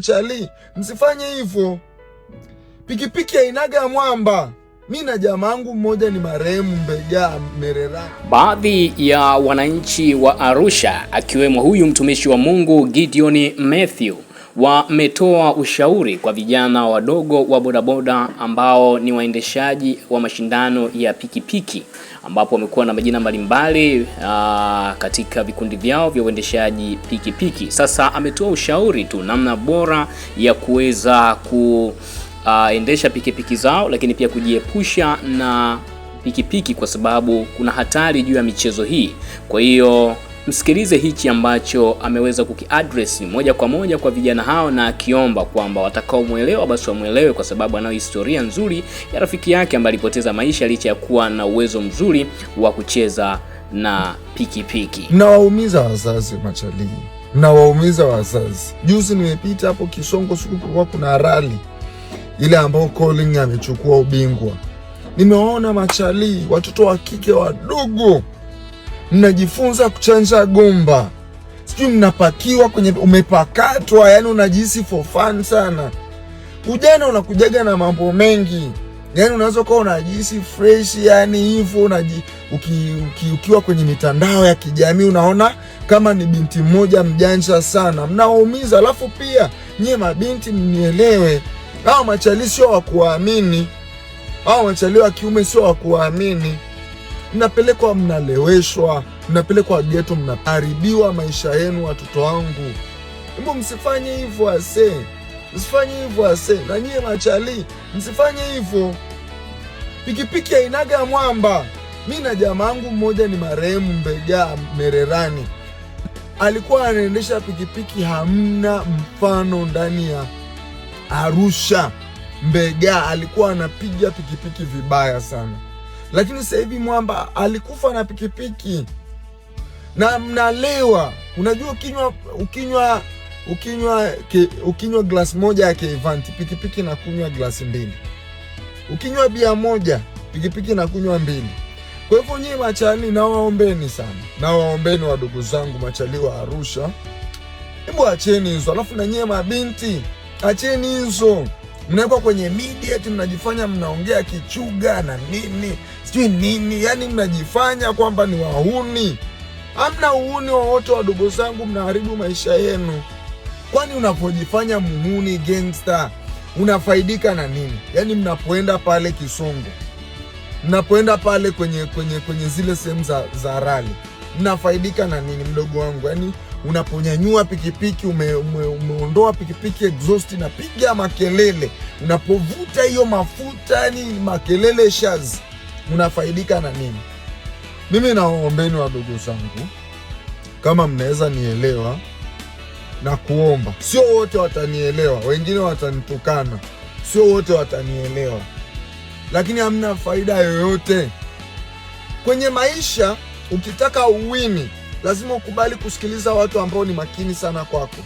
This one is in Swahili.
Chali, msifanye hivyo. Pikipiki hainaga mwamba. Mimi na jamangu mmoja ni marehemu Mbega Merera. Baadhi ya wananchi wa Arusha akiwemo huyu mtumishi wa Mungu Gideon Mathew wametoa ushauri kwa vijana wadogo wa bodaboda ambao ni waendeshaji wa mashindano ya pikipiki, ambapo wamekuwa na majina mbalimbali katika vikundi vyao vya uendeshaji pikipiki. Sasa ametoa ushauri tu namna bora ya kuweza kuendesha pikipiki zao, lakini pia kujiepusha na pikipiki kwa sababu kuna hatari juu ya michezo hii. Kwa hiyo msikilize hichi ambacho ameweza kukiaddress moja kwa moja kwa vijana hao, na akiomba kwamba watakaomuelewa basi wamuelewe, kwa sababu anayo historia nzuri ya rafiki yake ambaye alipoteza maisha licha ya kuwa na uwezo mzuri wa kucheza na pikipiki. Nawaumiza wazazi machali. Nawaumiza wazazi. Juzi nimepita hapo Kisongo, siku kulikuwa kuna rally ile ambao Calling amechukua ubingwa. Nimeona machali, watoto wa kike wadogo mnajifunza kuchanja gomba. Sijui mnapakiwa kwenye umepakatwa, yani unajihisi for fun sana. Ujana unakujaga na mambo mengi. Yani unaweza kuwa unajihisi fresh, yani hivyo ukiwa kwenye mitandao ya kijamii unaona kama ni binti mmoja mjanja sana. Mnaumiza. Alafu pia nyie mabinti mnielewe, hao machali sio wa kuamini. Hao machali wa kiume sio wa kuamini. Mnapelekwa, mnaleweshwa, mnapelekwa ghetto, mnaharibiwa maisha yenu watoto wangu. Hebu msifanye hivyo ase. Msifanye hivyo ase. Na nyie machali, msifanye hivyo. Pikipiki hainaga mwamba. Mimi na jamangu mmoja ni marehemu Mbega Mererani. Alikuwa anaendesha pikipiki hamna mfano ndani ya Arusha. Mbega alikuwa anapiga pikipiki vibaya sana. Lakini sasa hivi mwamba alikufa na pikipiki. Na mnalewa. Unajua ukinywa glass moja ya Kevanti, pikipiki na kunywa glass mbili. Ukinywa bia moja, pikipiki na kunywa mbili. Kwa hivyo nyinyi machali, nawaombeni sana. Nawaombeni wadogo zangu machali wa Arusha. Hebu acheni hizo. Alafu na nyinyi mabinti, acheni hizo. Mnaekwa kwenye media eti mnajifanya mnaongea kichuga na nini sijui nini, yani mnajifanya kwamba ni wahuni. Hamna uhuni wowote wadogo zangu, mnaharibu maisha yenu. Kwani unapojifanya muhuni gangster unafaidika na nini? Yani mnapoenda pale Kisongo, mnapoenda pale kwenye zile sehemu za rally, mnafaidika na nini mdogo wangu? Yani unaponyanyua pikipiki, umeondoa pikipiki exhaust na piga makelele, unapovuta hiyo mafuta, yani makelele shaz, unafaidika na nini? Mimi nawaombeni wadogo zangu, kama mnaweza nielewa na kuomba. Sio wote watanielewa, wengine watanitukana, sio wote watanielewa, lakini hamna faida yoyote kwenye maisha. Ukitaka uwini, lazima ukubali kusikiliza watu ambao ni makini sana kwako.